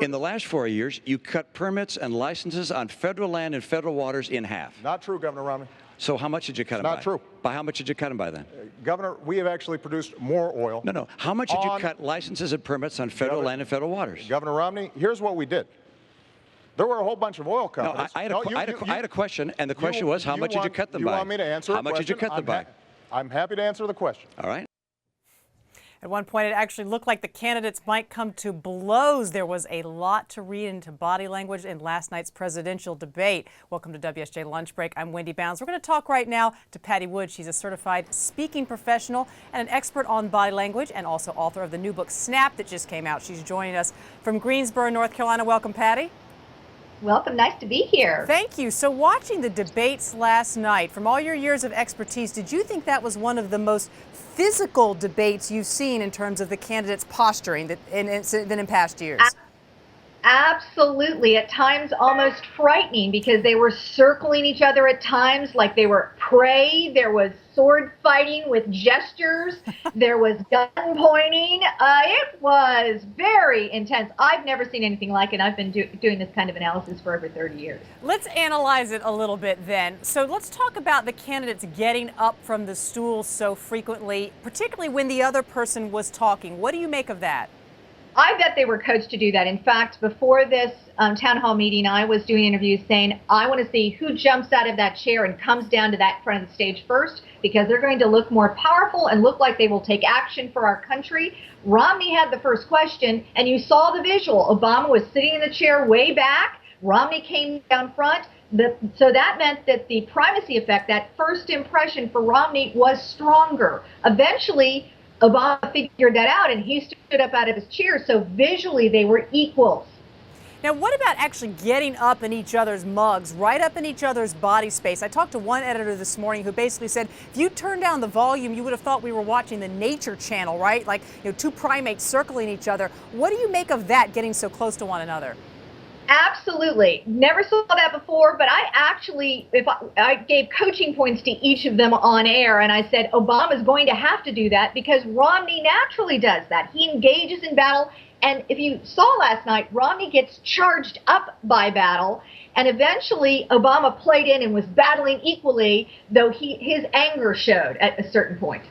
In the last 4 years, you cut permits and licenses on federal land and federal waters in half. Not true, Governor Romney. So how much did you cut them by? Not true. By how much did you cut them by then? Governor, we have actually produced more oil. No. How much did you cut licenses and permits on federal land and federal waters? Governor Romney, here's what we did. There were a whole bunch of oil companies. No, I had a question, and the question was, how much did you cut them by? You want me to answer a question? How much did you cut them by? I'm happy to answer the question. All right. At one point, it actually looked like the candidates might come to blows. There was a lot to read into body language in last night's presidential debate. Welcome to WSJ Lunch Break. I'm Wendy Bounds. We're going to talk right now to Patti Wood. She's a certified speaking professional and an expert on body language, and also author of the new book, Snap, that just came out. She's joining us from Greensboro, North Carolina. Welcome, Patti. Welcome. Nice to be here. Thank you. So watching the debates last night, from all your years of expertise, did you think that was one of the most physical debates you've seen in terms of the candidates posturing than in past years? Absolutely. At times almost frightening, because they were circling each other at times like they were prey. There was sword fighting with gestures. There was gun pointing. It was very intense. I've never seen anything like it. I've been doing this kind of analysis for over 30 years. Let's analyze it a little bit then. So let's talk about the candidates getting up from the stool so frequently, particularly when the other person was talking. What do you make of that? I bet they were coached to do that. In fact, before this town hall meeting, I was doing interviews saying, I want to see who jumps out of that chair and comes down to that front of the stage first, because they're going to look more powerful and look like they will take action for our country. Romney had the first question, and you saw the visual. Obama was sitting in the chair way back. Romney came down front. So that meant that the primacy effect, that first impression for Romney, was stronger. Eventually, Obama figured that out, and he stood up out of his chair, so visually they were equals. Now, what about actually getting up in each other's mugs, right up in each other's body space? I talked to one editor this morning who basically said, if you turn down the volume, you would have thought we were watching the Nature Channel, right? Like, two primates circling each other. What do you make of that, getting so close to one another? Absolutely. Never saw that before, but I actually, I gave coaching points to each of them on air, and I said Obama's going to have to do that because Romney naturally does that. He engages in battle, and if you saw last night, Romney gets charged up by battle, and eventually Obama played in and was battling equally, though his anger showed at a certain point.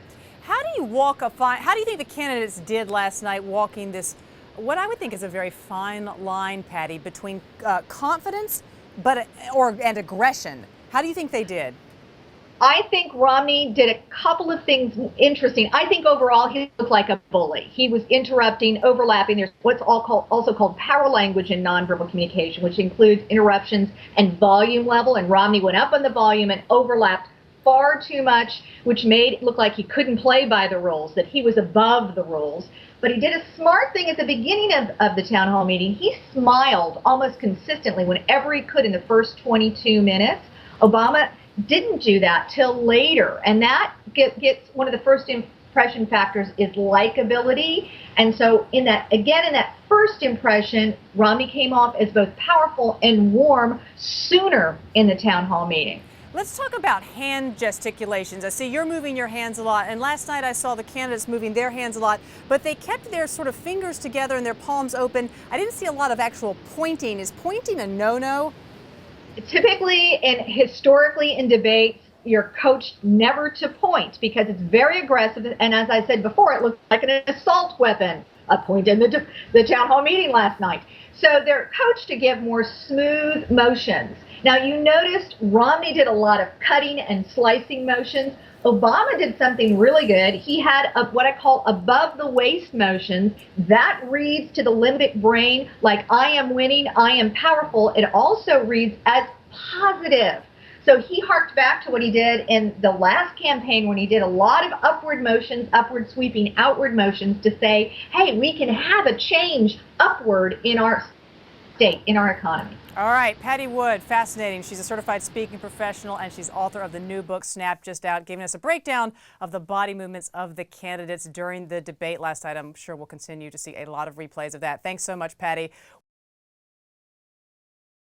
How do you think the candidates did last night walking this, what I would think is a very fine line, Patti, between confidence and aggression? How do you think they did? I think Romney did a couple of things interesting. I think overall he looked like a bully. He was interrupting, overlapping. There's what's also called power language in nonverbal communication, which includes interruptions and volume level. And Romney went up on the volume and overlapped far too much, which made it look like he couldn't play by the rules, that he was above the rules. But he did a smart thing at the beginning of the town hall meeting. He smiled almost consistently whenever he could in the first 22 minutes. Obama didn't do that till later. And that gets one of the first impression factors is likability. And so in that first impression, Romney came off as both powerful and warm sooner in the town hall meeting. Let's talk about hand gesticulations. I see you're moving your hands a lot, and last night I saw the candidates moving their hands a lot, but they kept their sort of fingers together and their palms open. I didn't see a lot of actual pointing. Is pointing a no-no? Typically and historically in debates, you're coached never to point because it's very aggressive, and as I said before, it looked like an assault weapon, a point in the town hall meeting last night. So they're coached to give more smooth motions. Now, you noticed Romney did a lot of cutting and slicing motions. Obama did something really good. He had what I call above the waist motions. That reads to the limbic brain like I am winning, I am powerful. It also reads as positive. So he harked back to what he did in the last campaign when he did a lot of upward motions, upward sweeping, outward motions to say, hey, we can have a change upward in our state, in our economy. All right, Patti Wood, fascinating. She's a certified speaking professional, and she's author of the new book, Snap, just out, giving us a breakdown of the body movements of the candidates during the debate last night. I'm sure we'll continue to see a lot of replays of that. Thanks so much, Patti.